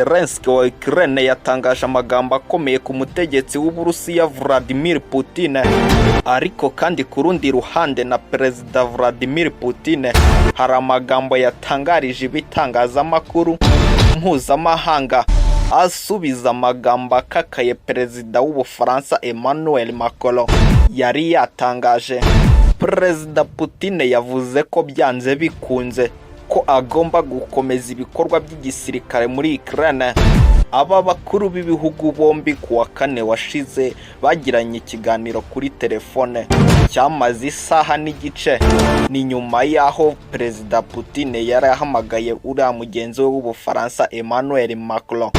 Zelensky wa Ukraine yatangaje amagambo akomeye ku mutegetsi w'Uburusiya Vladimir Putin. Ariko kandi ku rundi ruhande na Perezida Vladimir Putin hari amagambo yatangarije ibitangazamakuru mpuzamahanga asubiza amagambo akakaye Perezida w'Ubufaransa Emmanuel Macron yari yatangaje. Perezida Putin yavuze ko byanze bikunze ko agomba gukomeza ibikorwa by'igisirikare muri Ukraine. Aba bakuru b'ibihugu bombi kuwa kane washize bagiranye ikiganiro kuri telefone cyamaze isaha n'igice. Ni nyuma yaho Perezida Putin yarahamagaye uriya mugenzi we w'Ubufaransa Emmanuel Macron,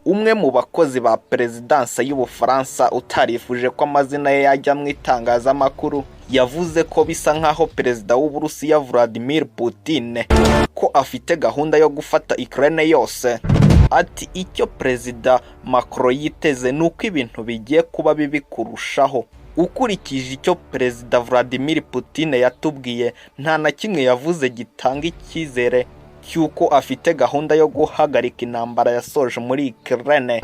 umwe mu bakozi ba perezidansa y'Ubufaransa utarifuje ko amazina ye yajya mu itangazamakuru. Yavuze ko bisa nkaho Perezida w'Uburusiya Vladimir Putin ko afite gahunda yo gufata Ukraine yose. Ati icyo Perezida Macron yiteze nuko ibintu bigiye kuba bibi kurushaho. Ukurikije icyo Perezida Vladimir Putin yatubwiye, nta na kimwe yavuze gitanga icyizere cyuko afite gahunda yo guhagarika intambara yasoje muri Ukraine.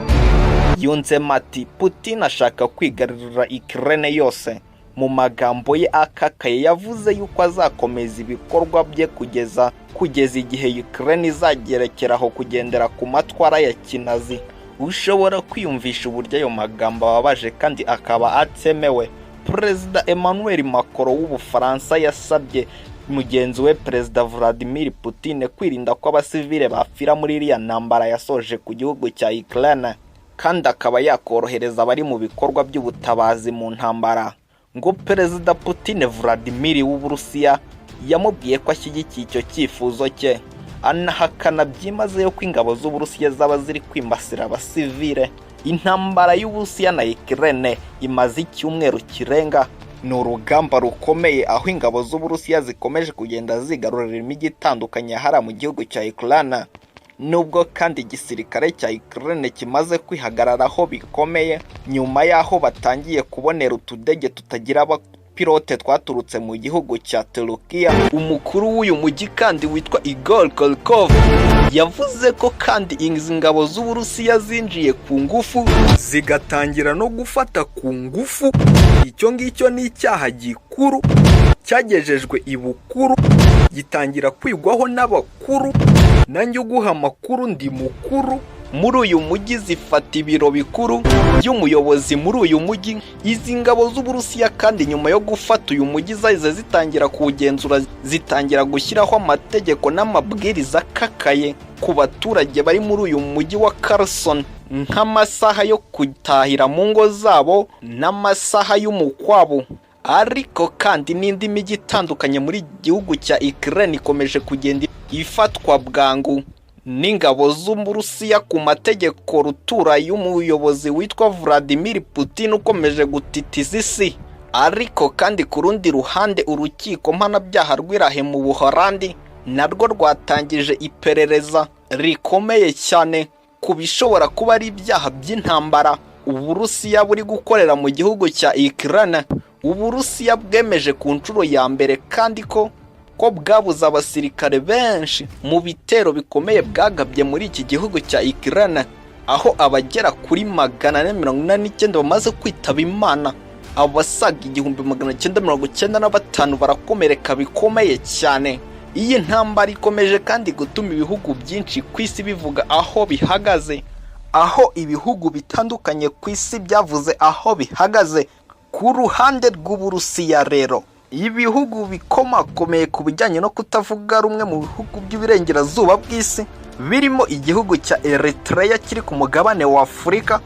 Yunzemo ati Putin ashaka kwigarurira Ukraine yose. Mu magambo ye akakaye yavuze yuko azakomeza ibikorwa bye kugeza igihe Ukraine izagerekeraho kugendera ku matwara ya kinazi. Ushobora kwiyumvisha uburyo ayo magambo ababaje kandi akaba atemewe. Perezida Emmanuel Macron w'Ubufaransa yasabye mugenzi we Perezida Vladimir Putin kwirinda ko abasivile bapfira muri iriya ntambara yasoje ku gihugu cya Ukraine, kandi akaba yakorohereza abari mu bikorwa by'ubutabazi mu ntambara. Ngo Perezida Putin Vladimir w'Uburusiya yamubwiye ko ashyigikiye icyo cyifuzo cye, anahakana byimazeyo ko ingabo z'Uburusiya zaba ziri kwimbasira abasivile. Intambara y'Uburusiya na Ukraine imaze icyumweru kirenga. Ni urugamba rukomeye aho ingabo z'Uburusiya zikomeje kugenda zigarurira imijyi itandukanye hara mu gihugu cya Ukraine. Nubwo kandi igisirikare cya Ukraine kimaze kwihagararaho bikomeye nyuma yaho batangiye kubonera utudege tutagira abapilote twaturutse mu gihugu cya Turukiya. Umukuru w'uyu mujyi kandi witwa Igor Kolkov yavuze ko kandi izi ngabo z'Uburusiya zinjiye ku ngufu zigatangira no gufata ku ngufu. Icyo ngicyo ni icyaha gikuru cyagejejwe ibukuru, gitangira kwigwaho n'abakuru. Nanjye uguha amakuru ndi mukuru. Muri uyu mujyi zifata ibiro bikuru by'umuyobozi muri uyu mujyi. Izi ngabo z'Uburusiya kandi nyuma yo gufata uyu mujyi zahise zitangira kuwugenzura, zitangira gushyiraho amategeko n'amabwiriza akakaye ku baturage bari muri uyu mujyi wa Kherson, nk'amasaha yo gutahira mu ngo zabo n'amasaha y'umukwabo. Ariko kandi n'indi mijyi itandukanye muri gihugu cya Ukraine ikomeje kugenda ifatwa bwangu n'ingabo z'Uburusiya ku mategeko rutura y'umuyobozi witwa Vladimir Putin ukomeje gutitiza isi. Ariko kandi ku rundi ruhande urukiko mpanabyaha rw'Irahe mu Buholandi narwo rwatangije iperereza rikomeye cyane ku bishobora kuba ari ibyaha by'intambara Uburusiya buri gukorera mu gihugu cya Ukraine. Uburusiya bwemeje ku nshuro ya mbere kandi ko bwabuze abasirikare benshi mu bitero bikomeye bwagabye muri iki gihugu cya Ukraine, aho abagera kuri 489 bamaze kwitaba Imana. Abasaga 1995 barakomereka bikomeye cyane. Iyi ntambara ikomeje kandi gutuma ibihugu byinshi ku isi bivuga aho bihagaze, aho ibihugu bitandukanye ku isi byavuze aho bihagaze. Ku ruhande rw'Uburusiya rero, ibihugu bikomakomeye ku bijyanye no kutavuga rumwe mu bihugu by'uburengerazuba bw'isi birimo igihugu cya Eritrea kiri ku mugabane wa Afurika,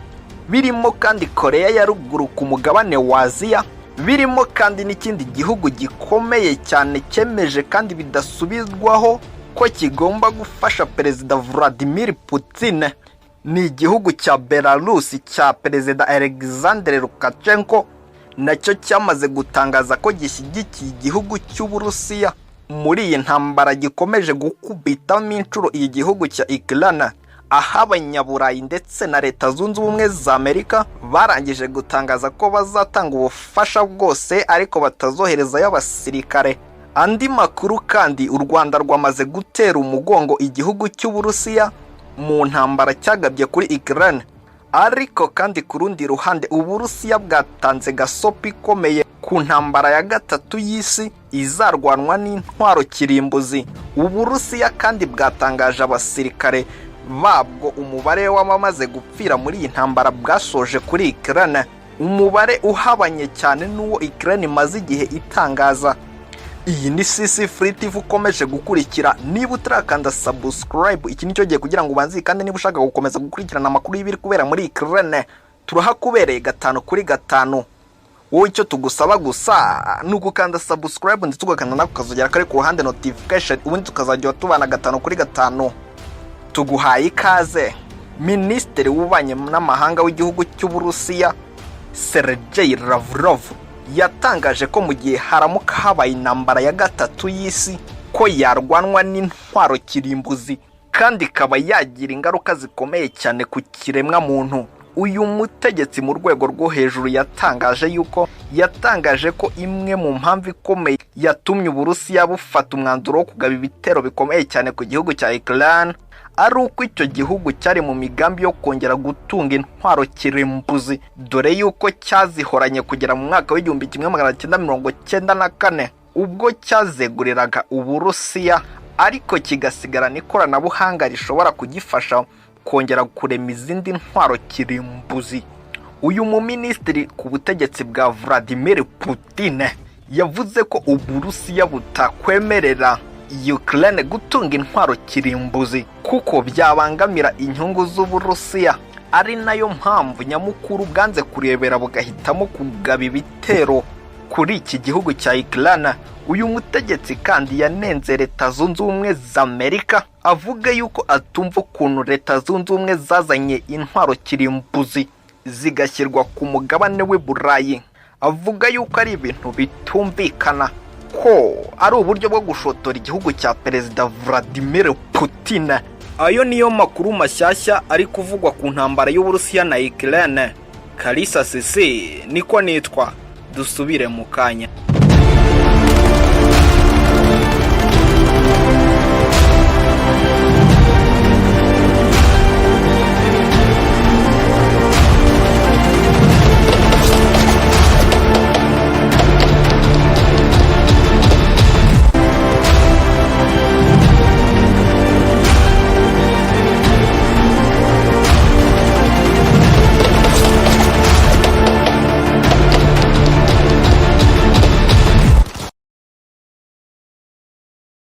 birimo kandi Korea ya ruguru ku mugabane wa Aziya, birimo kandi n'ikindi gihugu gikomeye cyane cyemeje kandi bidasubizwaho ko kigomba gufasha Perezida Vladimir Putin. Ni igihugu cya Belarus cya Perezida Alexander Lukashenko, nacyo cyamaze gutangaza ko gishyigikiye igihugu cy'Uburusiya muri iyi ntambara gikomeje gukubitamo inshuro iyi gihugu cya Ukraine, aho Abanyaburayi ndetse na Leta Zunze Ubumwe za Amerika barangije gutangaza ko bazatanga ubufasha bwose ariko batazoherezayo abasirikare. Andi makuru kandi, u Rwanda rwamaze gutera umugongo igihugu cy'Uburusiya mu ntambara cyagabye kuri Ukraine. Ariko kandi ku rundi ruhande Uburusiya bwatanze gasopi ikomeye ku ntambara ya gatatu y'isi izarwanwa n'intwaro kirimbuzi. Uburusiya kandi bwatangaje abasirikare babwo umubare w'abamaze gupfira muri iyi ntambara bwasoje kuri Ukraine, umubare uhabanye cyane n'uwo Ukraine imaze igihe itangaza. Iyi ni CC Free TV ukomeje gukurikira. Niba utarakanda subscribe, iki nicyo gihe kugira ngo ubanze, kandi niba ushaka gukomeza gukurikirana amakuru y'ibiri kubera muri Ukraine, turahakubereye 5 kuri 5. Wowe icyo tugusaba gusa ni ugukanda subscribe ndetse ugakanda nako kazogera kari ku ruhande notification, ubundi tukazajya tubana 5 kuri 5. Tuguhaye ikaze. Minisitiri w'ububanyi n'amahanga w'igihugu cy'Uburusiya Sergei Lavrov yatangaje ko mu gihe haramuka habaye intambara ya gatatu y'isi ko yarwanwa n'intwaro kirimbuzi kandi ikaba yagira ingaruka zikomeye cyane ku kiremwa muntu. Uyu mutegetsi mu rwego rwo hejuru yatangaje ko imwe mu mpamvu ikomeye yatumye Uburusiya bufata umwanzuro wo kugaba ibitero bikomeye cyane ku gihugu cya Ukraine ari uko icyo gihugu cyari mu migambi yo kongera gutunga intwaro kirimbuzi, dore yuko cyazihoranye kugera mu mwaka w'1994 ubwo cyazeguriraga Uburusiya, ariko kigasigarana ikoranabuhanga rishobora kugifasha kongera kurema izindi ntwaro kirimbuzi. Uyu muminisitiri ku butegetsi bwa Vladimir Putin yavuze ko Uburusiya butakwemerera Ukraine gutunga intwaro kirimbuzi kuko byabangamira inyungu z'Uburusiya, ari nayo mpamvu nyamukuru bwanze kurebera bugahitamo kugaba ibitero kuri iki gihugu cya Ukraine. Uyu mutegetsi kandi yanenze Leta Zunze Ubumwe z'Amerika, avuga yuko atumva ukuntu Leta Zunze Ubumwe zazanye intwaro kirimbuzi zigashyirwa ku mugabane w'Iburayi. Avuga yuko ari ibintu bitumvikana, ko ari uburyo bwo gushotora igihugu cya Perezida Vladimir Putin. Ayo niyo makuru mashyashya ari kuvugwa ku ntambara y'Uburusiya na Ukraine. Kurasa niko nitwa, dusubire mu kanya.